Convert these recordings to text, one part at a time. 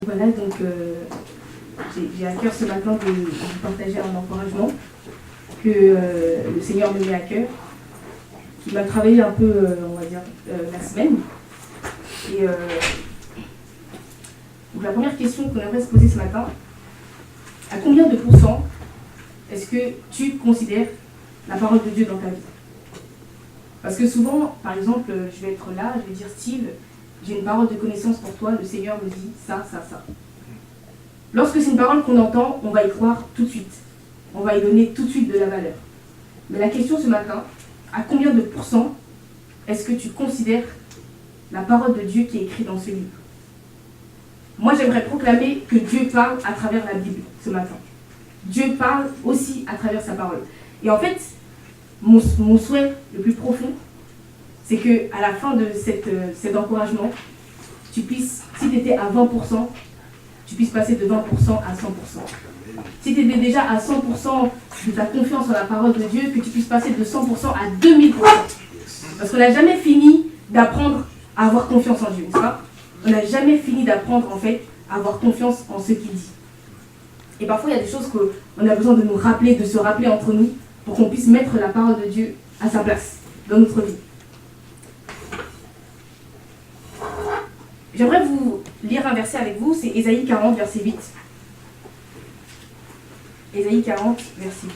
Voilà, donc j'ai à cœur ce matin de vous partager un encouragement que le Seigneur me met à cœur, qui m'a travaillé un peu, on va dire, la semaine. Et donc la première question qu'on aimerait se poser ce matin, à combien de pourcents est-ce que tu considères la parole de Dieu dans ta vie? Parce que souvent, par exemple, je vais être là, je vais dire Steve, j'ai une parole de connaissance pour toi, le Seigneur me dit ça, ça, ça. Lorsque c'est une parole qu'on entend, on va y croire tout de suite. On va y donner tout de suite de la valeur. Mais la question ce matin, à combien de pourcents est-ce que tu considères la parole de Dieu qui est écrite dans ce livre? Moi, j'aimerais proclamer que Dieu parle à travers la Bible ce matin. Dieu parle aussi à travers sa parole. Et en fait, mon souhait le plus profond, c'est qu'à la fin de cet encouragement, tu puisses, si tu étais à 20%, tu puisses passer de 20% à 100%. Si tu étais déjà à 100% de ta confiance en la parole de Dieu, que tu puisses passer de 100% à 2000%. Parce qu'on n'a jamais fini d'apprendre à avoir confiance en Dieu, n'est-ce pas? On n'a jamais fini d'apprendre, en fait, à avoir confiance en ce qu'il dit. Et parfois, il y a des choses qu'on a besoin de nous rappeler, de se rappeler entre nous, pour qu'on puisse mettre la parole de Dieu à sa place dans notre vie. J'aimerais vous lire un verset avec vous, c'est Ésaïe 40, verset 8. Ésaïe 40, verset 8.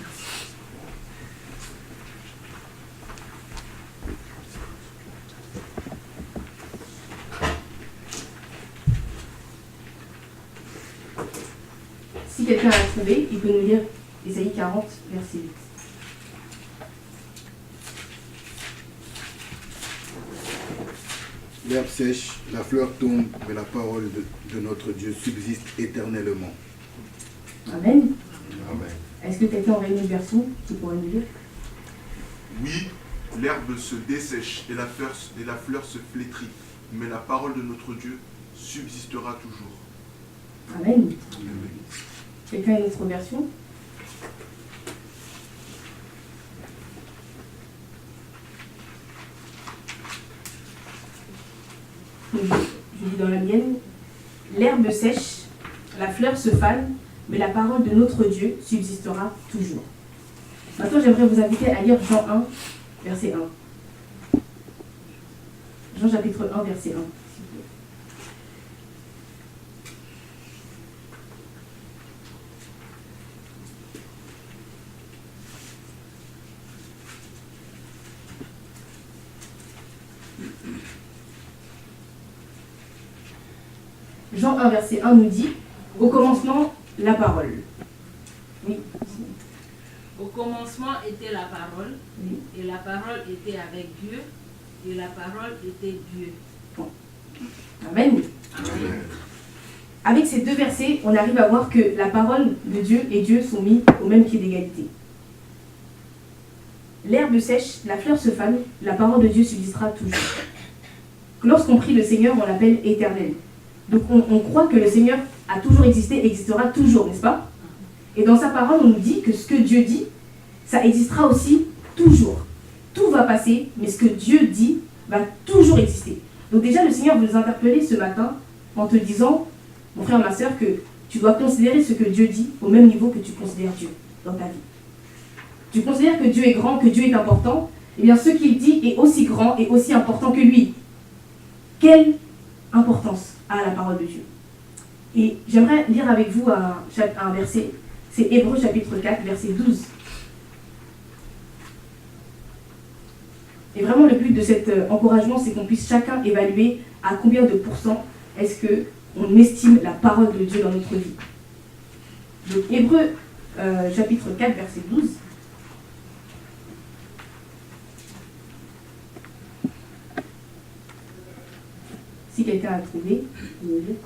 Si quelqu'un l'a trouvé, il peut nous lire Ésaïe 40, verset 8. L'herbe sèche, la fleur tombe, mais la parole de notre Dieu subsiste éternellement. Amen. Amen. Est-ce que quelqu'un aurait une version qui pourrait nous lire? Oui, l'herbe se dessèche et la fleur se flétrit, mais la parole de notre Dieu subsistera toujours. Amen. Quelqu'un a une autre version? Je lis dans la mienne. L'herbe sèche, la fleur se fane, mais la parole de notre Dieu subsistera toujours. Maintenant, j'aimerais vous inviter à lire Jean 1, verset 1. Jean chapitre 1, verset 1. Jean 1, verset 1 nous dit, au commencement, la parole. Oui. Au commencement était la parole, Oui. et la parole était avec Dieu, et la parole était Dieu. Bon. Amen. Amen. Avec ces deux versets, on arrive à voir que la parole de Dieu et Dieu sont mis au même pied d'égalité. L'herbe sèche, la fleur se fane, la parole de Dieu subsistera toujours. Lorsqu'on prie le Seigneur, on l'appelle éternel. Donc on croit que le Seigneur a toujours existé, existera toujours, n'est-ce pas? Et dans sa parole, on nous dit que ce que Dieu dit, ça existera aussi toujours. Tout va passer, mais ce que Dieu dit va toujours exister. Donc déjà, le Seigneur veut nous interpeller ce matin en te disant, mon frère, ma soeur, que tu dois considérer ce que Dieu dit au même niveau que tu considères Dieu dans ta vie. Tu considères que Dieu est grand, que Dieu est important, eh bien ce qu'il dit est aussi grand et aussi important que lui. Quelle importance a la parole de Dieu? Et j'aimerais lire avec vous un verset, c'est Hébreux chapitre 4, verset 12. Et vraiment le but de cet encouragement, c'est qu'on puisse chacun évaluer à combien de pourcents est-ce qu'on estime la parole de Dieu dans notre vie. Donc Hébreux chapitre 4, verset 12. Si quelqu'un a trouvé, vous me dites.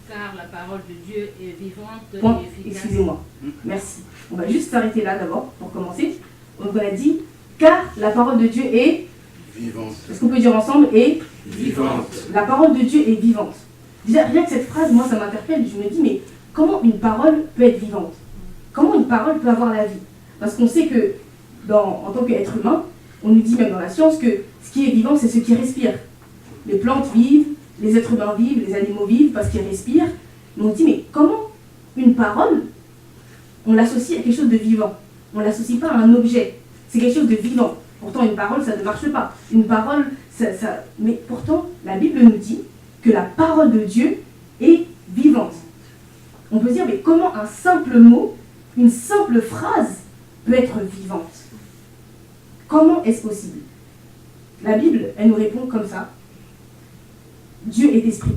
Car la parole de Dieu est vivante Point, et efficace. excusez-moi. Merci. On va juste s'arrêter là d'abord pour commencer. Donc on a dit, car la parole de Dieu est Vivante. est-ce qu'on peut dire ensemble? Et Vivante. la parole de Dieu est vivante. Déjà, rien que cette phrase, moi, ça m'interpelle. Je me dis, mais comment une parole peut être vivante? Comment une parole peut avoir la vie? Parce qu'on sait que, en tant qu'être humain, on nous dit même dans la science que ce qui est vivant, c'est ce qui respire. Les plantes vivent, les êtres humains vivent, les animaux vivent parce qu'ils respirent. Mais on se dit, mais comment une parole, on l'associe à quelque chose de vivant? On ne l'associe pas à un objet. C'est quelque chose de vivant. Pourtant, une parole, ça ne marche pas. Une parole, mais pourtant, la Bible nous dit que la parole de Dieu est vivante. On peut se dire, mais comment un simple mot, une simple phrase peut être vivante? Comment est-ce possible? La Bible, elle nous répond comme ça. Dieu est esprit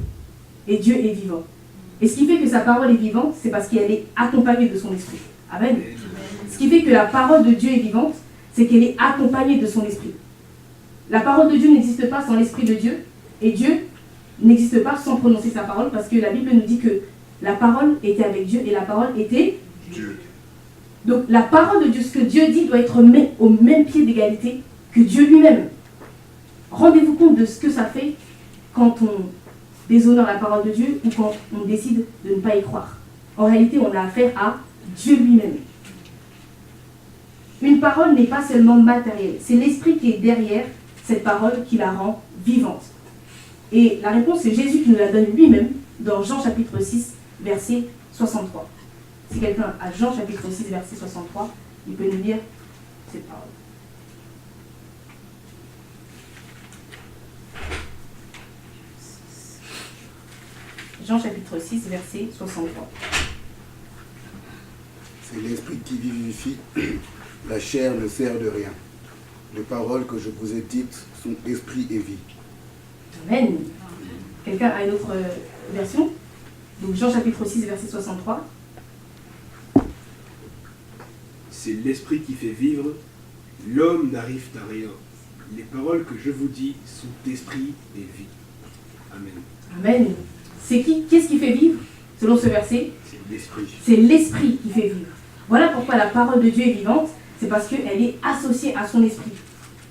et Dieu est vivant. Et ce qui fait que sa parole est vivante, c'est parce qu'elle est accompagnée de son esprit. Amen. Ce qui fait que la parole de Dieu est vivante, c'est qu'elle est accompagnée de son esprit. La parole de Dieu n'existe pas sans l'esprit de Dieu, et Dieu n'existe pas sans prononcer sa parole, parce que la Bible nous dit que la parole était avec Dieu et la parole était Dieu. Donc la parole de Dieu, ce que Dieu dit, doit être au même pied d'égalité que Dieu lui-même. Rendez-vous compte de ce que ça fait quand on déshonore la parole de Dieu ou quand on décide de ne pas y croire. En réalité, on a affaire à Dieu lui-même. Une parole n'est pas seulement matérielle, c'est l'esprit qui est derrière cette parole qui la rend vivante. Et la réponse, c'est Jésus qui nous la donne lui-même dans Jean chapitre 6, verset 63. Si quelqu'un a Jean chapitre 6, verset 63, il peut nous lire cette parole. Jean chapitre 6, verset 63. C'est l'esprit qui vivifie, la chair ne sert de rien. Les paroles que je vous ai dites sont esprit et vie. Amen. Quelqu'un a une autre version? Donc Jean chapitre 6, verset 63. C'est l'esprit qui fait vivre, l'homme n'arrive à rien. Les paroles que je vous dis sont esprit et vie. Amen. Amen. C'est qui? Qu'est-ce qui fait vivre? Selon ce verset, C'est l'esprit. c'est l'esprit qui fait vivre. Voilà pourquoi la parole de Dieu est vivante, c'est parce qu'elle est associée à son esprit.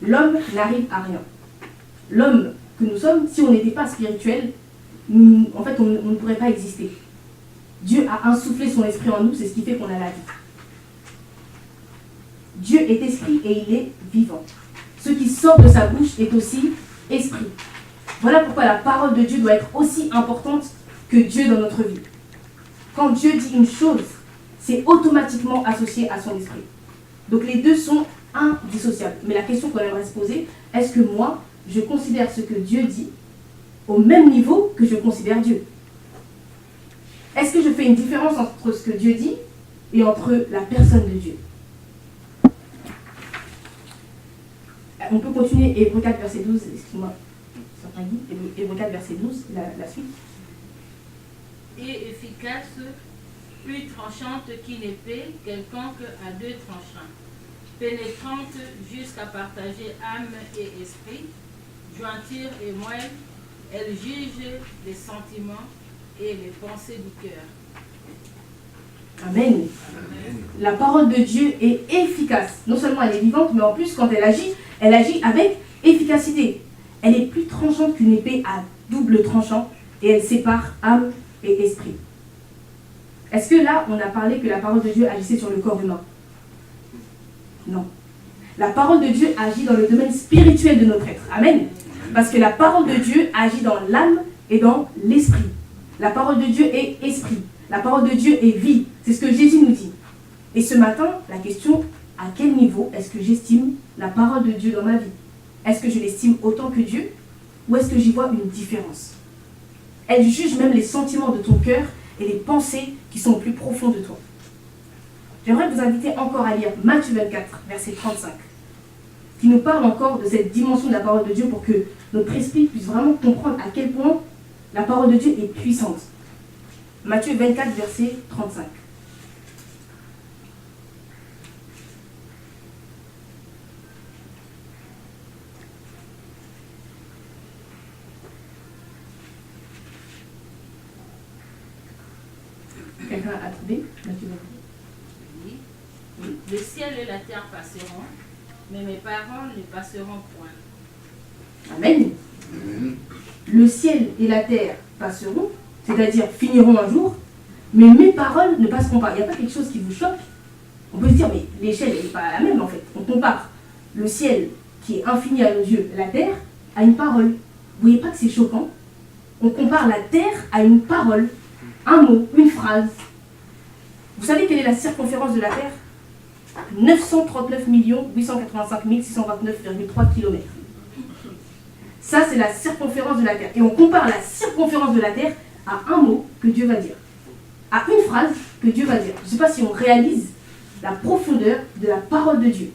L'homme n'arrive à rien. L'homme que nous sommes, si on n'était pas spirituel, en fait, on ne pourrait pas exister. Dieu a insufflé son esprit en nous, c'est ce qui fait qu'on a la vie. Dieu est esprit et il est vivant. Ce qui sort de sa bouche est aussi esprit. Voilà pourquoi la parole de Dieu doit être aussi importante que Dieu dans notre vie. Quand Dieu dit une chose, c'est automatiquement associé à son esprit. Donc les deux sont indissociables. Mais la question qu'on aimerait se poser, est-ce que moi, je considère ce que Dieu dit au même niveau que je considère Dieu? Est-ce que je fais une différence entre ce que Dieu dit et entre la personne de Dieu? On peut continuer Hébreux 4, verset 12, excuse-moi. Hébreux 4, verset 12, la suite. Et efficace, plus tranchante qu'une épée, quelconque à deux tranchants, pénétrante jusqu'à partager âme et esprit, jointure et moelle, elle juge les sentiments et les pensées du cœur. Amen. Amen. La parole de Dieu est efficace. Non seulement elle est vivante, mais en plus, quand elle agit avec efficacité. Elle est plus tranchante qu'une épée à double tranchant et elle sépare âme et esprit. Est-ce que là, on a parlé que la parole de Dieu agissait sur le corps humain? Non. La parole de Dieu agit dans le domaine spirituel de notre être. Amen. Parce que la parole de Dieu agit dans l'âme et dans l'esprit. La parole de Dieu est esprit. La parole de Dieu est vie. C'est ce que Jésus nous dit. Et ce matin, la question, à quel niveau est-ce que j'estime la parole de Dieu dans ma vie? Est-ce que je l'estime autant que Dieu? Ou est-ce que j'y vois une différence? Elle juge même les sentiments de ton cœur et les pensées qui sont au plus profond de toi. J'aimerais vous inviter encore à lire Matthieu 24, verset 35, qui nous parle encore de cette dimension de la parole de Dieu pour que notre esprit puisse vraiment comprendre à quel point la parole de Dieu est puissante. Matthieu 24, verset 35. Quelqu'un a trouvé Matthieu 24. Oui. Le ciel et la terre passeront, mais mes paroles ne passeront point. Amen. Amen. Le ciel et la terre passeront, c'est-à-dire finiront un jour, mais mes paroles ne passeront pas. Il n'y a pas quelque chose qui vous choque? On peut se dire, mais l'échelle n'est pas la même en fait. On compare le ciel qui est infini à nos yeux, la terre, à une parole. Vous voyez pas que c'est choquant? On compare la terre à une parole un mot, une phrase. Vous savez quelle est la circonférence de la Terre? 939 885 629,3 km. Ça, c'est la circonférence de la Terre. Et on compare la circonférence de la Terre à un mot que Dieu va dire, à une phrase que Dieu va dire. Je ne sais pas si on réalise la profondeur de la parole de Dieu.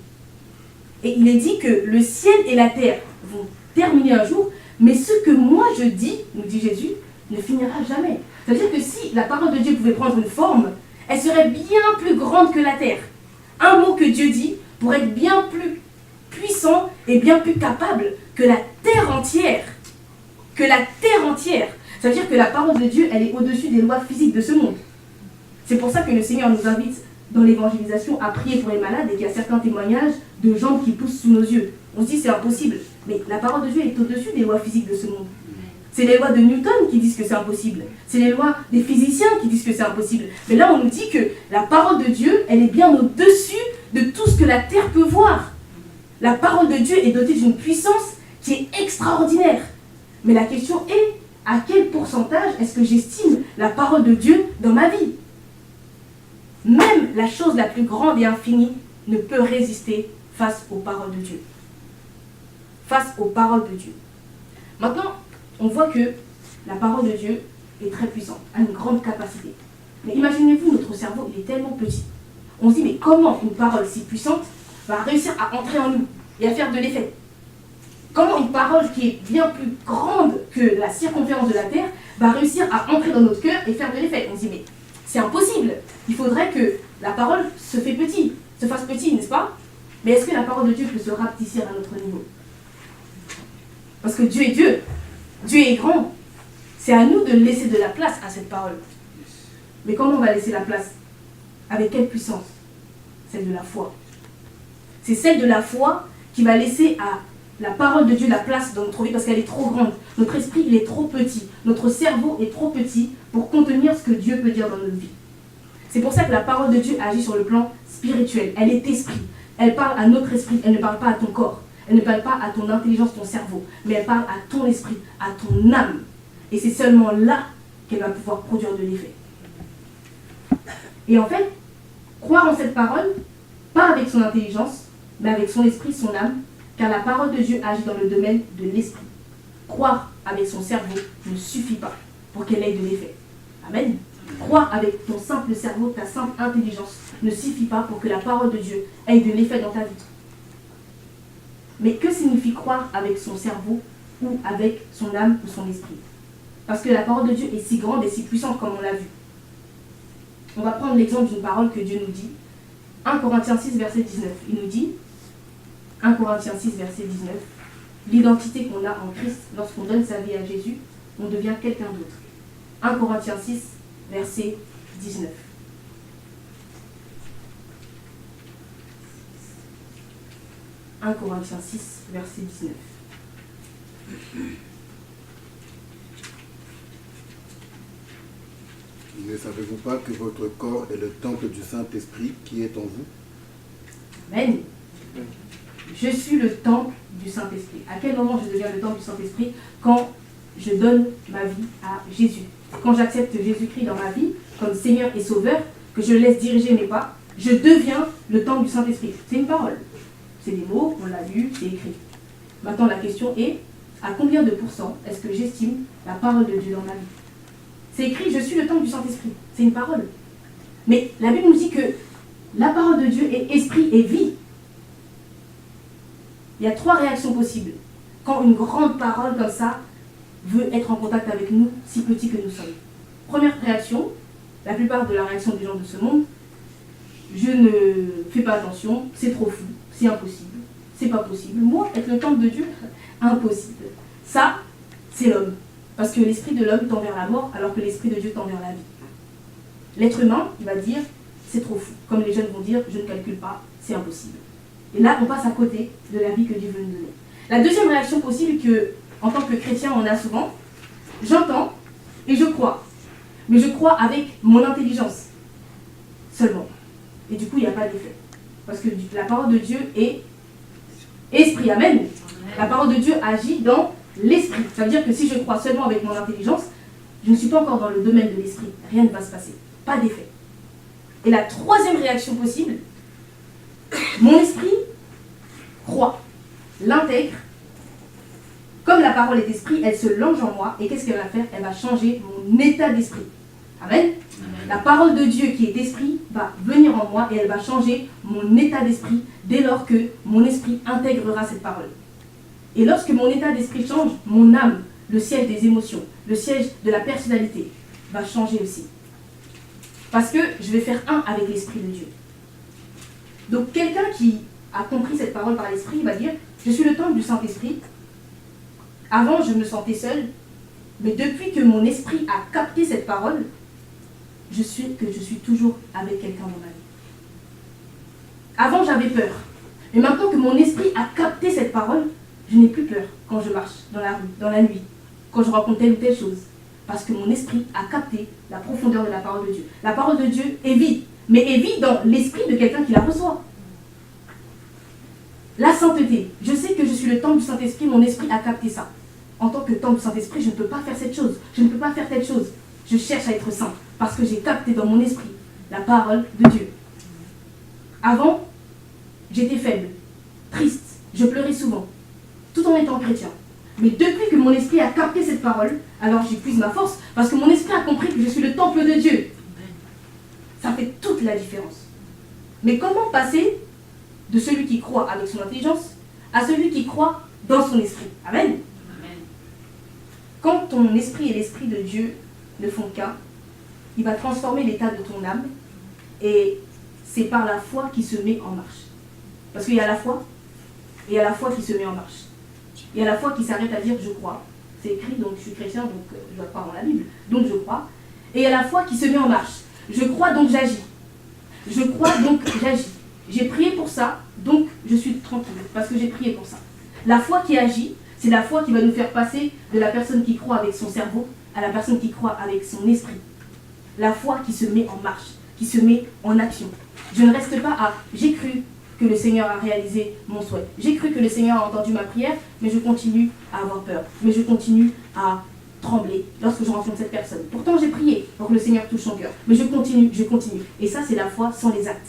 Et il est dit que le ciel et la terre vont terminer un jour, mais ce que moi je dis, nous dit Jésus, ne finira jamais. C'est-à-dire que si la parole de Dieu pouvait prendre une forme, elle serait bien plus grande que la terre. Un mot que Dieu dit pourrait être bien plus puissant et bien plus capable que la terre entière. Que la terre entière. Ça veut dire que la parole de Dieu, elle est au-dessus des lois physiques de ce monde. C'est pour ça que le Seigneur nous invite dans l'évangélisation à prier pour les malades et qu'il y a certains témoignages de jambes qui poussent sous nos yeux. On se dit c'est impossible. Mais la parole de Dieu est au-dessus des lois physiques de ce monde. C'est les lois de Newton qui disent que c'est impossible. C'est les lois des physiciens qui disent que c'est impossible. Mais là, on nous dit que la parole de Dieu, elle est bien au-dessus de tout ce que la terre peut voir. La parole de Dieu est dotée d'une puissance qui est extraordinaire. Mais la question est, à quel pourcentage est-ce que j'estime la parole de Dieu dans ma vie? Même la chose la plus grande et infinie ne peut résister face aux paroles de Dieu. Face aux paroles de Dieu. Maintenant, on voit que la parole de Dieu est très puissante, a une grande capacité. Mais imaginez-vous, notre cerveau, il est tellement petit. On se dit, mais comment une parole si puissante va réussir à entrer en nous et à faire de l'effet? Comment une parole qui est bien plus grande que la circonférence de la terre va réussir à entrer dans notre cœur et faire de l'effet? On se dit, mais c'est impossible. Il faudrait que la parole se fasse petit, n'est-ce pas? Mais est-ce que la parole de Dieu peut se rapetisser à notre niveau? Parce que Dieu est Dieu. Dieu est grand. C'est à nous de laisser de la place à cette parole. Mais comment on va laisser la place? Avec quelle puissance? Celle de la foi. C'est celle de la foi qui va laisser à la parole de Dieu la place dans notre vie parce qu'elle est trop grande. Notre esprit, il est trop petit. Notre cerveau est trop petit pour contenir ce que Dieu peut dire dans notre vie. C'est pour ça que la parole de Dieu agit sur le plan spirituel. Elle est esprit. Elle parle à notre esprit. Elle ne parle pas à ton corps. Elle ne parle pas à ton intelligence, ton cerveau. Mais elle parle à ton esprit, à ton âme. Et c'est seulement là qu'elle va pouvoir produire de l'effet. Et en fait, croire en cette parole, pas avec son intelligence, mais avec son esprit, son âme, car la parole de Dieu agit dans le domaine de l'esprit. Croire avec son cerveau ne suffit pas pour qu'elle ait de l'effet. Amen. Croire avec ton simple cerveau, ta simple intelligence, ne suffit pas pour que la parole de Dieu ait de l'effet dans ta vie. Mais que signifie croire avec son cerveau ou avec son âme ou son esprit? Parce que la parole de Dieu est si grande et si puissante comme on l'a vu. On va prendre l'exemple d'une parole que Dieu nous dit. 1 Corinthiens 6, verset 19. Il nous dit, 1 Corinthiens 6, verset 19, l'identité qu'on a en Christ, lorsqu'on donne sa vie à Jésus, on devient quelqu'un d'autre. 1 Corinthiens 6, verset 19. « 1 Corinthiens 6, verset 19. Ne savez-vous pas que votre corps est le temple du Saint-Esprit qui est en vous? Amen. Je suis le temple du Saint-Esprit. À quel moment je deviens le temple du Saint-Esprit? Quand je donne ma vie à Jésus. Quand j'accepte Jésus-Christ dans ma vie, comme Seigneur et Sauveur, que je laisse diriger mes pas, je deviens le temple du Saint-Esprit. C'est une parole. C'est des mots, on l'a lu, c'est écrit. Maintenant, la question est, à combien de pourcents est-ce que j'estime la parole de Dieu dans ma vie? C'est écrit, je suis le temple du Saint-Esprit. C'est une parole. Mais la Bible nous dit que la parole de Dieu est esprit et vie. Il y a 3 réactions possibles. Quand une grande parole comme ça veut être en contact avec nous, si petits que nous sommes. Première réaction, la plupart de la réaction des gens de ce monde, je ne fais pas attention, c'est trop fou, c'est impossible, c'est pas possible. Moi, être le temple de Dieu, impossible. Ça, c'est l'homme. Parce que l'esprit de l'homme tend vers la mort, alors que l'esprit de Dieu tend vers la vie. L'être humain, il va dire, c'est trop fou. Comme les jeunes vont dire, je ne calcule pas, c'est impossible. Et là, on passe à côté de la vie que Dieu veut nous donner. La deuxième réaction possible que, en tant que chrétien, on a souvent, j'entends et je crois. Mais je crois avec mon intelligence seulement. Et du coup, il n'y a pas d'effet. Parce que la parole de Dieu est esprit. Amen. La parole de Dieu agit dans l'esprit. Ça veut dire que si je crois seulement avec mon intelligence, je ne suis pas encore dans le domaine de l'esprit, rien ne va se passer, pas d'effet. Et la troisième réaction possible, mon esprit croit, l'intègre, comme la parole est esprit, elle se longe en moi, et qu'est-ce qu'elle va faire? Elle va changer mon état d'esprit. Amen. La parole de Dieu qui est esprit va venir en moi et elle va changer mon état d'esprit dès lors que mon esprit intégrera cette parole. Et lorsque mon état d'esprit change, mon âme, le siège des émotions, le siège de la personnalité, va changer aussi. Parce que je vais faire un avec l'Esprit de Dieu. Donc quelqu'un qui a compris cette parole par l'Esprit va dire, je suis le temple du Saint-Esprit. Avant, je me sentais seul, mais depuis que mon esprit a capté cette parole, je suis toujours avec quelqu'un dans ma vie. Avant, j'avais peur. Mais maintenant que mon esprit a capté cette parole, je n'ai plus peur quand je marche dans la rue, dans la nuit, quand je rencontre telle ou telle chose. Parce que mon esprit a capté la profondeur de la parole de Dieu. La parole de Dieu est vie, mais est vie dans l'esprit de quelqu'un qui la reçoit. La sainteté. Je sais que je suis le temple du Saint-Esprit, mon esprit a capté ça. En tant que temple du Saint-Esprit, je ne peux pas faire cette chose, je ne peux pas faire telle chose. Je cherche à être saint, parce que j'ai capté dans mon esprit la parole de Dieu. Avant, j'étais faible, triste, je pleurais souvent, tout en étant chrétien. Mais depuis que mon esprit a capté cette parole, alors j'épuise ma force, parce que mon esprit a compris que je suis le temple de Dieu. Ça fait toute la différence. Mais comment passer de celui qui croit avec son intelligence à celui qui croit dans son esprit? Amen. Amen. Quand ton esprit et l'esprit de Dieu ne font qu'un, il va transformer l'état de ton âme, et c'est par la foi qui se met en marche. Parce qu'il y a la foi, et il y a la foi qui se met en marche. Il y a la foi qui s'arrête à dire je crois. C'est écrit, donc je suis chrétien, donc je dois croire en la Bible, donc je crois. Et il y a la foi qui se met en marche. Je crois, donc j'agis. Je crois, donc j'agis. J'ai prié pour ça, donc je suis tranquille, parce que j'ai prié pour ça. La foi qui agit, c'est la foi qui va nous faire passer de la personne qui croit avec son cerveau à la personne qui croit avec son esprit. La foi qui se met en marche, qui se met en action. Je ne reste pas à « j'ai cru que le Seigneur a réalisé mon souhait. J'ai cru que le Seigneur a entendu ma prière, mais je continue à avoir peur. Mais je continue à trembler lorsque je rencontre cette personne. Pourtant, j'ai prié pour que le Seigneur touche son cœur. Mais je continue, je continue. Et ça, c'est la foi sans les actes.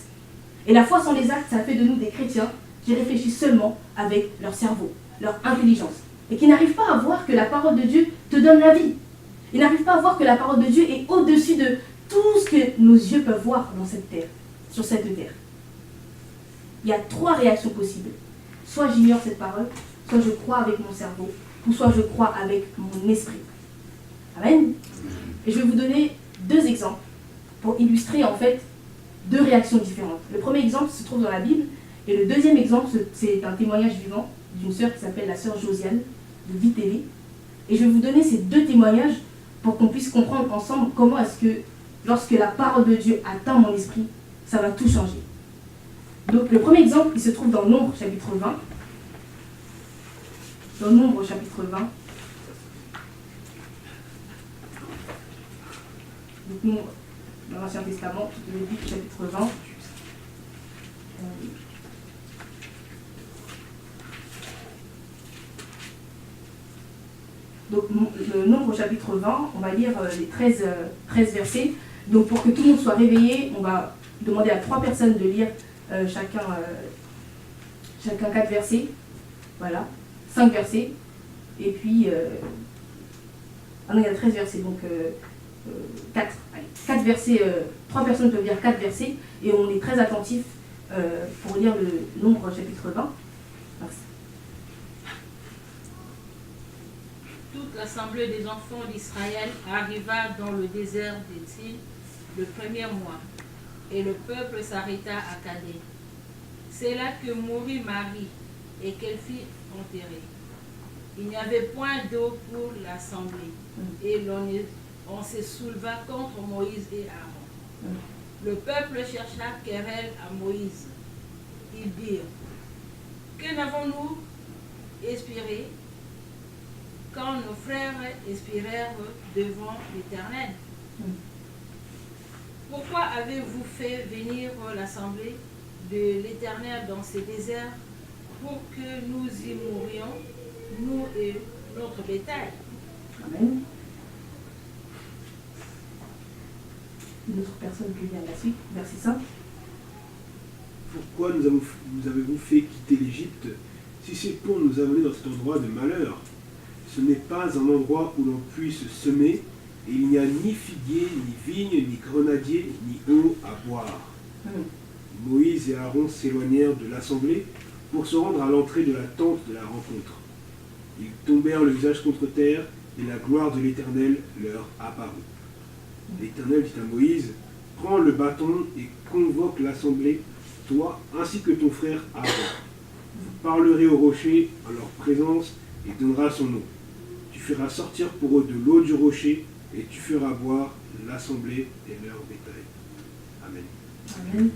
Et la foi sans les actes, ça fait de nous des chrétiens qui réfléchissent seulement avec leur cerveau, leur intelligence. Et qui n'arrivent pas à voir que la parole de Dieu te donne la vie. Ils n'arrivent pas à voir que la parole de Dieu est au-dessus de tout ce que nos yeux peuvent voir dans cette terre, sur cette terre. Il y a 3 réactions possibles. Soit j'ignore cette parole, soit je crois avec mon cerveau, ou soit je crois avec mon esprit. Amen. Et je vais vous donner 2 exemples pour illustrer en fait 2 réactions différentes. Le premier exemple se trouve dans la Bible, et le deuxième exemple, c'est un témoignage vivant d'une sœur qui s'appelle la sœur Josiane de Vie TV. Et je vais vous donner ces 2 témoignages pour qu'on puisse comprendre ensemble comment est-ce que, lorsque la parole de Dieu atteint mon esprit, ça va tout changer. Donc le premier exemple, il se trouve dans Nombre chapitre 20. Dans Nombre chapitre 20. Donc Nombre, dans l'Ancien Testament, Lévitique chapitre 20. Donc le Nombre chapitre 20, on va lire les 13 versets. Donc pour que tout le monde soit réveillé, on va demander à 3 personnes de lire chacun 4 versets, voilà, 5 versets, et puis, il y a 13 versets, donc 4 versets, 3 personnes peuvent lire 4 versets, et on est très attentif pour lire le Nombre chapitre 20. Merci. Toute l'assemblée des enfants d'Israël arriva dans le désert d'Éthyle le 1er mois. Et le peuple s'arrêta à Kadé. C'est là que mourut Marie et qu'elle fut enterrée. Il n'y avait point d'eau pour l'assemblée. Et on se souleva contre Moïse et Aaron. Le peuple chercha querelle à Moïse. Ils dirent, que n'avons-nous espéré quand nos frères espérèrent devant l'Éternel? Pourquoi avez-vous fait venir l'assemblée de l'Éternel dans ces déserts pour que nous y mourions, nous et notre bétail? Amen. une autre personne qui vient à la suite, verset 5. Pourquoi nous avez-vous fait quitter l'Égypte si c'est pour nous amener dans cet endroit de malheur? Ce n'est pas un endroit où l'on puisse semer, et il n'y a ni figuier, ni vigne, ni grenadier, ni eau à boire. Moïse et Aaron s'éloignèrent de l'assemblée pour se rendre à l'entrée de la tente de la rencontre. Ils tombèrent le visage contre terre, et la gloire de l'Éternel leur apparut. L'Éternel dit à Moïse, « Prends le bâton et convoque l'assemblée, toi ainsi que ton frère Aaron. Vous parlerez au rocher en leur présence et donnera son nom. Tu feras sortir pour eux de l'eau du rocher et tu feras boire l'assemblée et leur bétail. » Amen. Amen.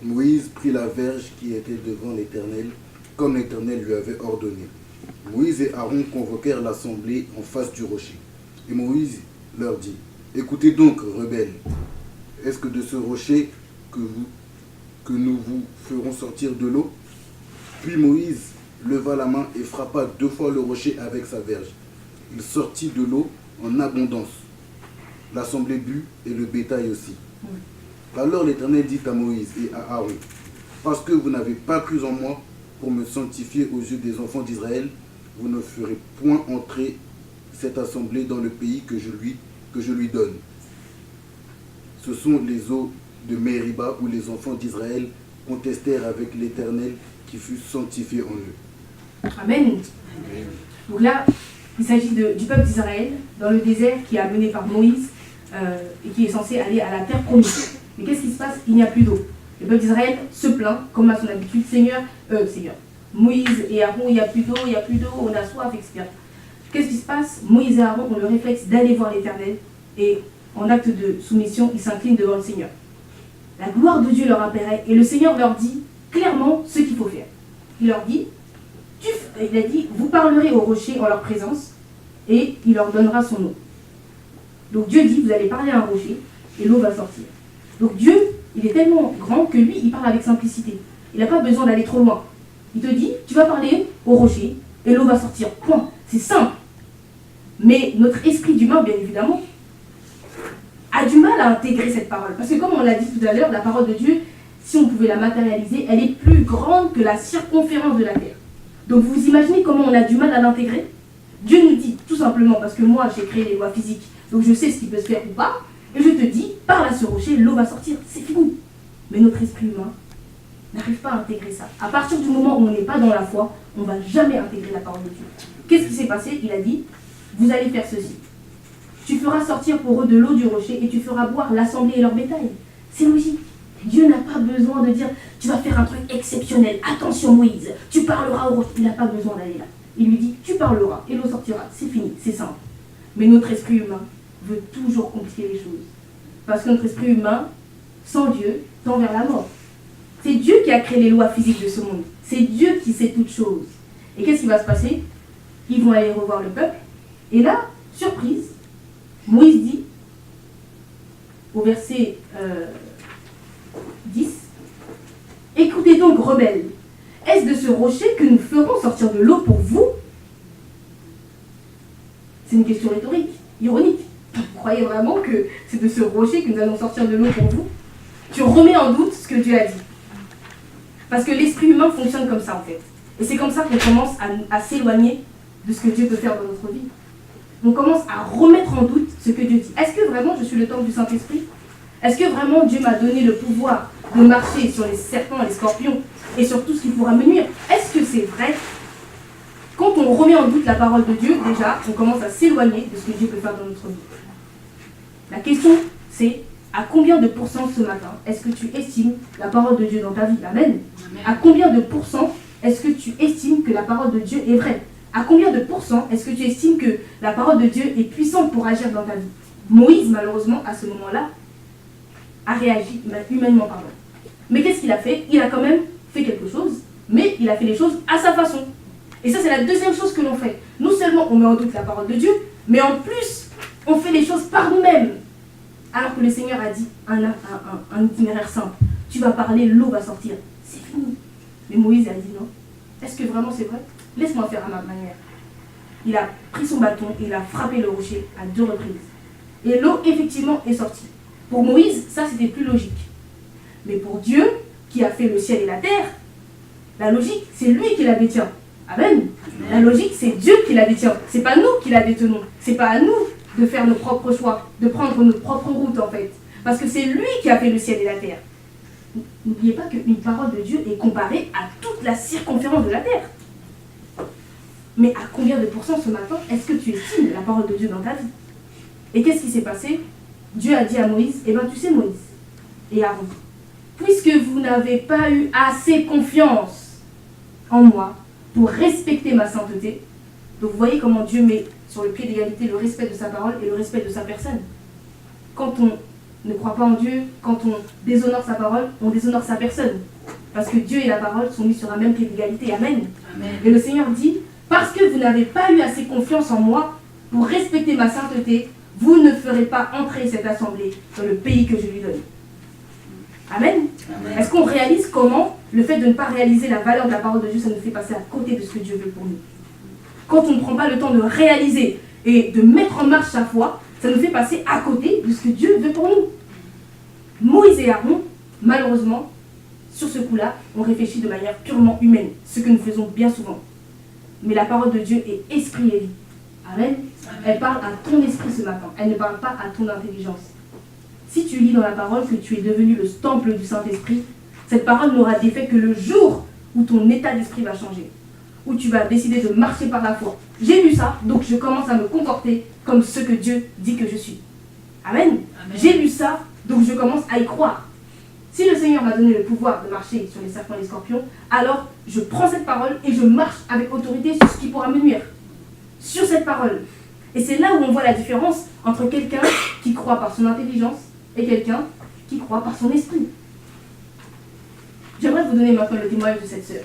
Moïse prit la verge qui était devant l'Éternel, comme l'Éternel lui avait ordonné. Moïse et Aaron convoquèrent l'assemblée en face du rocher. Et Moïse leur dit, « Écoutez donc, rebelles, est-ce que de ce rocher que nous vous ferons sortir de l'eau ?» Puis Moïse leva la main et frappa 2 fois le rocher avec sa verge. Il sortit de l'eau en abondance. L'assemblée but et le bétail aussi. Alors l'Éternel dit à Moïse et à Aaron, « Parce que vous n'avez pas cru en moi pour me sanctifier aux yeux des enfants d'Israël, vous ne ferez point entrer cette assemblée dans le pays que je lui donne. Ce sont les eaux de Mériba où les enfants d'Israël contestèrent avec l'Éternel qui fut sanctifié en eux. » Amen. Donc là, il s'agit du peuple d'Israël dans le désert qui est amené par Moïse et qui est censé aller à la terre promise. Mais qu'est-ce qui se passe? Il n'y a plus d'eau. Le peuple d'Israël se plaint, comme à son habitude, Seigneur, Moïse et Aaron, il n'y a plus d'eau, on a soif, etc. Qu'est-ce qui se passe? Moïse et Aaron ont le réflexe d'aller voir l'Éternel et en acte de soumission, ils s'inclinent devant le Seigneur. La gloire de Dieu leur apparaît et le Seigneur leur dit clairement ce qu'il faut faire. Il leur dit, il a dit, vous parlerez au rocher en leur présence et il leur donnera son nom. Donc Dieu dit, vous allez parler à un rocher et l'eau va sortir. Donc Dieu, il est tellement grand que lui, il parle avec simplicité. Il n'a pas besoin d'aller trop loin. Il te dit, tu vas parler au rocher et l'eau va sortir. Point. C'est simple. Mais notre esprit d'humain, bien évidemment, a du mal à intégrer cette parole. Parce que comme on l'a dit tout à l'heure, la parole de Dieu, si on pouvait la matérialiser, elle est plus grande que la circonférence de la terre. Donc vous imaginez comment on a du mal à l'intégrer? Dieu nous dit, tout simplement, parce que moi j'ai créé les lois physiques, donc je sais ce qui peut se faire ou pas, et je te dis, parle à ce rocher, l'eau va sortir, c'est fini. Mais notre esprit humain n'arrive pas à intégrer ça. À partir du moment où on n'est pas dans la foi, on ne va jamais intégrer la parole de Dieu. Qu'est-ce qui s'est passé? Il a dit, vous allez faire ceci. Tu feras sortir pour eux de l'eau du rocher et tu feras boire l'assemblée et leur bétail. C'est logique. Dieu n'a pas besoin de dire, tu vas faire un truc exceptionnel. Attention Moïse, tu parleras au rocher. Il n'a pas besoin d'aller là. Il lui dit, tu parleras et l'eau sortira. C'est fini, c'est simple. Mais notre esprit humain veut toujours compliquer les choses. Parce que notre esprit humain, sans Dieu, tend vers la mort. C'est Dieu qui a créé les lois physiques de ce monde. C'est Dieu qui sait toutes choses. Et qu'est-ce qui va se passer? Ils vont aller revoir le peuple. Et là, surprise, Moïse dit, au verset 10, « Écoutez donc, rebelles, est-ce de ce rocher que nous ferons sortir de l'eau pour vous ?» C'est une question rhétorique, ironique. Vous croyez vraiment que c'est de ce rocher que nous allons sortir de l'eau pour vous? Tu remets en doute ce que Dieu a dit. Parce que l'esprit humain fonctionne comme ça en fait. Et c'est comme ça qu'on commence à s'éloigner de ce que Dieu peut faire dans notre vie. On commence à remettre en doute ce que Dieu dit. Est-ce que vraiment je suis le temple du Saint-Esprit? Est-ce que vraiment Dieu m'a donné le pouvoir de marcher sur les serpents et les scorpions et sur tout ce qui pourra me nuire? Est-ce que c'est vrai? Quand on remet en doute la parole de Dieu, déjà, on commence à s'éloigner de ce que Dieu peut faire dans notre vie. La question, c'est à combien de pourcents ce matin est-ce que tu estimes la parole de Dieu dans ta vie? Amen. À combien de pourcents est-ce que tu estimes que la parole de Dieu est vraie? À combien de pourcents est-ce que tu estimes que la parole de Dieu est puissante pour agir dans ta vie? Moïse, malheureusement, à ce moment-là, a réagi humainement, pardon. Mais qu'est-ce qu'il a fait? Il a quand même fait quelque chose, mais il a fait les choses à sa façon. Et ça, c'est la deuxième chose que l'on fait. Non seulement on met en doute la parole de Dieu, mais en plus, on fait les choses par nous-mêmes. Alors que le Seigneur a dit un itinéraire simple. Tu vas parler, l'eau va sortir. C'est fini. Mais Moïse a dit non. Est-ce que vraiment c'est vrai? Laisse-moi faire à ma manière. Il a pris son bâton et il a frappé le rocher à 2 reprises. Et l'eau, effectivement, est sortie. Pour Moïse, ça, c'était plus logique. Mais pour Dieu, qui a fait le ciel et la terre, la logique, c'est lui qui la détient. Amen. La logique, c'est Dieu qui la détient. C'est pas nous qui la détenons. C'est pas à nous de faire nos propres choix, de prendre notre propre route, en fait. Parce que c'est lui qui a fait le ciel et la terre. N'oubliez pas qu'une parole de Dieu est comparée à toute la circonférence de la terre. Mais à combien de pourcents ce matin est-ce que tu estimes la parole de Dieu dans ta vie? Et qu'est-ce qui s'est passé? Dieu a dit à Moïse, eh bien tu sais Moïse et Aaron, puisque vous n'avez pas eu assez confiance en moi pour respecter ma sainteté, donc vous voyez comment Dieu met sur le pied d'égalité le respect de sa parole et le respect de sa personne. Quand on ne croit pas en Dieu, quand on déshonore sa parole, on déshonore sa personne. Parce que Dieu et la parole sont mis sur un même pied d'égalité. Amen. Amen. Et le Seigneur dit, parce que vous n'avez pas eu assez confiance en moi pour respecter ma sainteté, vous ne ferez pas entrer cette assemblée dans le pays que je lui donne. Amen. Amen. Est-ce qu'on réalise comment le fait de ne pas réaliser la valeur de la parole de Dieu, ça nous fait passer à côté de ce que Dieu veut pour nous? Quand on ne prend pas le temps de réaliser et de mettre en marche sa foi, ça nous fait passer à côté de ce que Dieu veut pour nous. Moïse et Aaron, malheureusement, sur ce coup-là, on réfléchit de manière purement humaine, ce que nous faisons bien souvent. Mais la parole de Dieu est esprit et vie. Amen. Elle parle à ton esprit ce matin. Elle ne parle pas à ton intelligence. Si tu lis dans la parole que tu es devenu le temple du Saint-Esprit, cette parole n'aura d'effet que le jour où ton état d'esprit va changer. Où tu vas décider de marcher par la foi. J'ai lu ça, donc je commence à me comporter comme ce que Dieu dit que je suis. Amen. Amen. J'ai lu ça, donc je commence à y croire. Si le Seigneur m'a donné le pouvoir de marcher sur les serpents et les scorpions, alors je prends cette parole et je marche avec autorité sur ce qui pourra me nuire. Sur cette parole. Et c'est là où on voit la différence entre quelqu'un qui croit par son intelligence et quelqu'un qui croit par son esprit. J'aimerais vous donner maintenant le témoignage de cette sœur.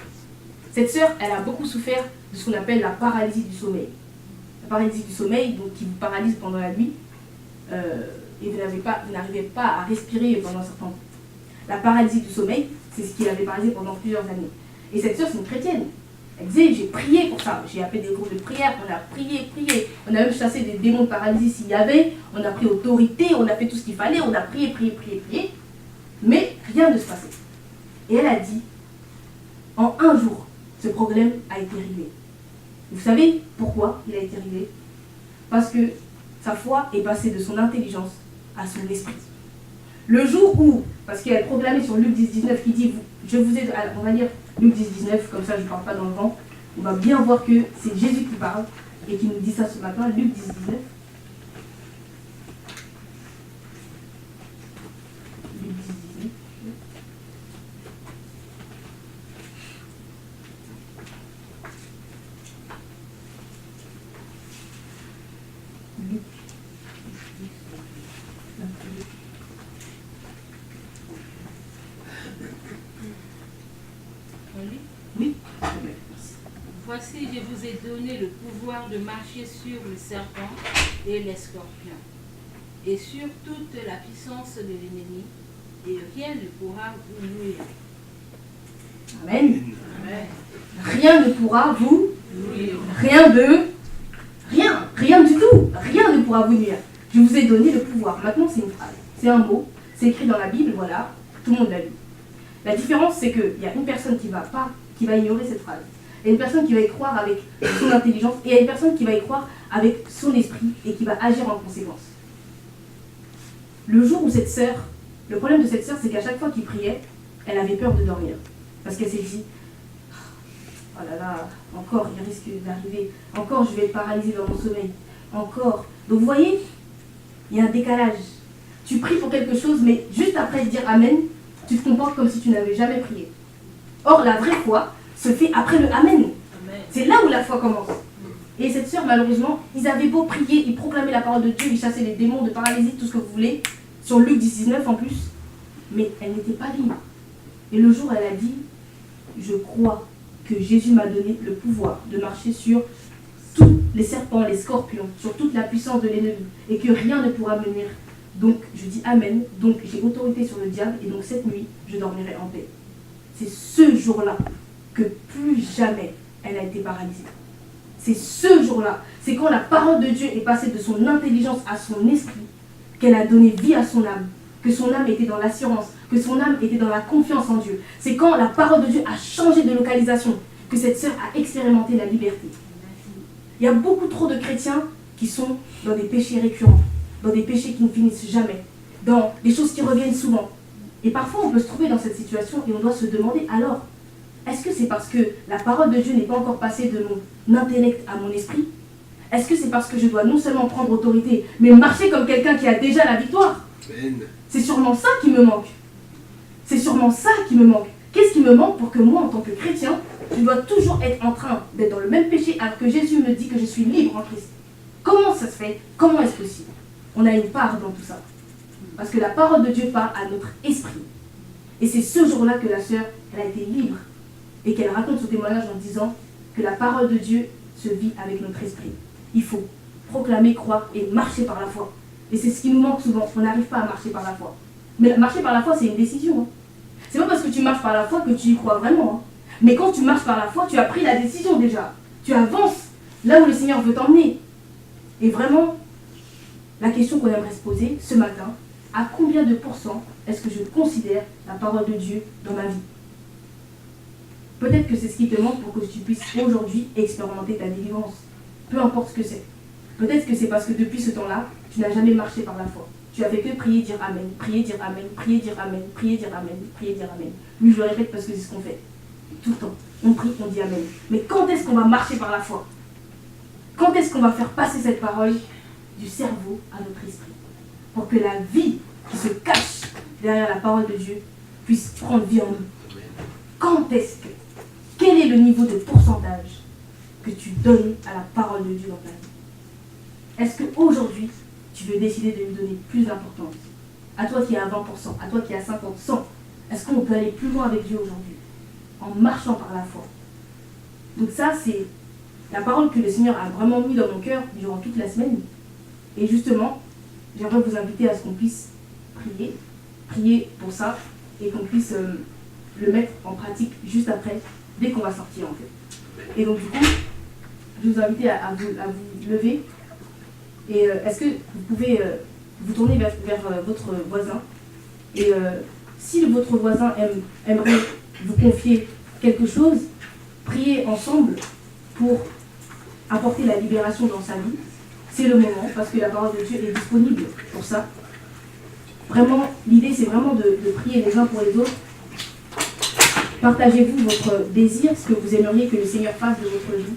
Cette sœur, elle a beaucoup souffert de ce qu'on appelle la paralysie du sommeil. La paralysie du sommeil, donc qui vous paralyse pendant la nuit, et vous n'arrivez pas à respirer pendant un certain temps. La paralysie du sommeil, c'est ce qui l'avait paralysée pendant plusieurs années. Et cette sœur, c'est une chrétienne. Elle disait, j'ai prié pour ça. J'ai appelé des groupes de prière, on a prié. On a même chassé des démons de paralysie s'il y avait. On a pris autorité, on a fait tout ce qu'il fallait, on a prié. Mais rien ne se passait. Et elle a dit, en un jour, ce problème a été réglé. Vous savez pourquoi il a été réglé? Parce que sa foi est passée de son intelligence à son esprit. Le jour où, parce qu'elle proclamait sur Luc 10, 19 qui dit, je vous ai, on va lire Luc 10, 19, comme ça je ne parle pas dans le vent, on va bien voir que c'est Jésus qui parle et qui nous dit ça ce matin, Luc 10, 19. Luc 10, 19. Luc. On lit. Oui. Voici, je vous ai donné le pouvoir de marcher sur les serpents et les scorpions, et sur toute la puissance de l'ennemi, et rien ne pourra vous nuire. Amen. Amen. Rien ne pourra vous, Nuire. rien du tout, rien ne pourra vous nuire. Je vous ai donné le pouvoir. Maintenant, c'est une phrase, c'est un mot, c'est écrit dans la Bible, voilà, tout le monde l'a lu. La différence, c'est qu'il y a une personne qui va ignorer cette phrase. Il y a une personne qui va y croire avec son intelligence, et il y a une personne qui va y croire avec son esprit, et qui va agir en conséquence. Le jour où cette sœur, le problème de cette sœur, c'est qu'à chaque fois qu'il priait, elle avait peur de dormir. Parce qu'elle s'est dit, oh là là, encore, il risque d'arriver, encore je vais être paralysée dans mon sommeil, encore. Donc vous voyez, il y a un décalage. Tu pries pour quelque chose, mais juste après dire Amen, tu te comportes comme si tu n'avais jamais prié. Or, la vraie foi se fait après le Amen. Amen. C'est là où la foi commence. Et cette sœur, malheureusement, ils avaient beau prier, ils proclamaient la parole de Dieu, ils chassaient les démons de paralysie, tout ce que vous voulez, sur Luc 19 en plus, mais elle n'était pas libre. Et le jour, elle a dit, je crois que Jésus m'a donné le pouvoir de marcher sur tous les serpents, les scorpions, sur toute la puissance de l'ennemi, et que rien ne pourra me nuire. Donc, je dis Amen, donc j'ai autorité sur le diable, et donc cette nuit, je dormirai en paix. C'est ce jour-là que plus jamais elle a été paralysée. C'est ce jour-là, c'est quand la parole de Dieu est passée de son intelligence à son esprit, qu'elle a donné vie à son âme, que son âme était dans l'assurance, que son âme était dans la confiance en Dieu. C'est quand la parole de Dieu a changé de localisation que cette sœur a expérimenté la liberté. Il y a beaucoup trop de chrétiens qui sont dans des péchés récurrents, dans des péchés qui ne finissent jamais, dans des choses qui reviennent souvent. Et parfois, on peut se trouver dans cette situation et on doit se demander, alors, est-ce que c'est parce que la parole de Dieu n'est pas encore passée de mon intellect à mon esprit? Est-ce que c'est parce que je dois non seulement prendre autorité, mais marcher comme quelqu'un qui a déjà la victoire? C'est sûrement ça qui me manque. C'est sûrement ça qui me manque. Qu'est-ce qui me manque pour que moi, en tant que chrétien, je dois toujours être en train d'être dans le même péché alors que Jésus me dit que je suis libre en Christ? Comment ça se fait? Comment est-ce possible? On a une part dans tout ça. Parce que la parole de Dieu parle à notre esprit. Et c'est ce jour-là que la sœur, elle a été libre. Et qu'elle raconte son témoignage en disant que la parole de Dieu se vit avec notre esprit. Il faut proclamer, croire et marcher par la foi. Et c'est ce qui nous manque souvent. On n'arrive pas à marcher par la foi. Mais marcher par la foi, c'est une décision. C'est pas parce que tu marches par la foi que tu y crois vraiment. Mais quand tu marches par la foi, tu as pris la décision déjà. Tu avances là où le Seigneur veut t'emmener. Et vraiment, la question qu'on aimerait se poser ce matin, à combien de pourcents est-ce que je considère la parole de Dieu dans ma vie? Peut-être que c'est ce qui te manque pour que tu puisses aujourd'hui expérimenter ta délivrance. Peu importe ce que c'est. Peut-être que c'est parce que depuis ce temps-là, tu n'as jamais marché par la foi. Tu as fait que prier, dire Amen, prier, dire Amen, prier, dire Amen, prier, dire Amen, prier, dire Amen. Oui, je le répète parce que c'est ce qu'on fait. Tout le temps. On prie, on dit Amen. Mais quand est-ce qu'on va marcher par la foi? Quand est-ce qu'on va faire passer cette parole du cerveau à notre esprit? Pour que la vie qui se cache derrière la parole de Dieu puisse prendre vie en nous. Quand est-ce que? Quel est le niveau de pourcentage que tu donnes à la parole de Dieu dans ta vie? Est-ce qu'aujourd'hui, tu veux décider de lui donner plus d'importance? À toi qui es à 20%, à toi qui es à 50%, 100, est-ce qu'on peut aller plus loin avec Dieu aujourd'hui? En marchant par la foi. Donc ça, c'est la parole que le Seigneur a vraiment mis dans mon cœur durant toute la semaine. Et justement, j'aimerais vous inviter à ce qu'on puisse prier pour ça, et qu'on puisse le mettre en pratique juste après, dès qu'on va sortir en fait. Et donc du coup, je vous invite à vous lever. Et est-ce que vous pouvez vous tourner vers votre voisin? Et si votre voisin aimerait vous confier quelque chose, priez ensemble pour apporter la libération dans sa vie. C'est le moment, parce que la parole de Dieu est disponible pour ça. Vraiment, l'idée c'est vraiment de prier les uns pour les autres. Partagez-vous votre désir, ce que vous aimeriez que le Seigneur fasse de votre vie.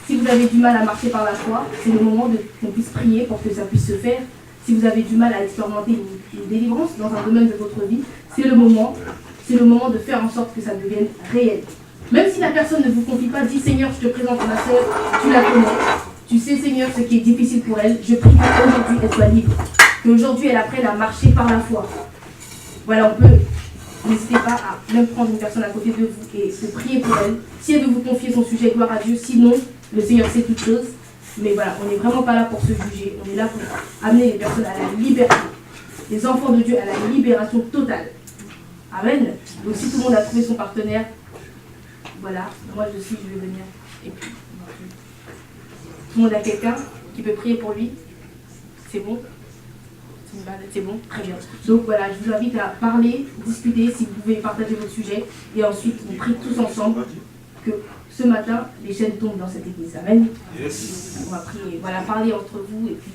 Si vous avez du mal à marcher par la foi, c'est le moment qu'on puisse prier pour que ça puisse se faire. Si vous avez du mal à expérimenter une délivrance dans un domaine de votre vie, c'est le moment de faire en sorte que ça devienne réel. Même si la personne ne vous confie pas, dis Seigneur, je te présente ma sœur, tu la connais. Tu sais Seigneur ce qui est difficile pour elle. Je prie qu'aujourd'hui elle soit libre. Qu'aujourd'hui elle apprenne à marcher par la foi. Voilà, on peut. N'hésitez pas à même prendre une personne à côté de vous et de prier pour elle. Si elle veut vous confier son sujet, gloire à Dieu. Sinon, le Seigneur sait toutes choses. Mais voilà, on n'est vraiment pas là pour se juger. On est là pour amener les personnes à la liberté. Les enfants de Dieu à la libération totale. Amen. Donc si tout le monde a trouvé son partenaire, voilà, moi je vais venir. Et puis, tout le monde a quelqu'un qui peut prier pour lui. C'est bon? C'est bon? Très bien. Donc voilà, je vous invite à parler, discuter, si vous pouvez partager votre sujet. Et ensuite, on prie tous ensemble que ce matin, les chaînes tombent dans cette église. Amen. Yes. On va prier. Voilà, parler entre vous et puis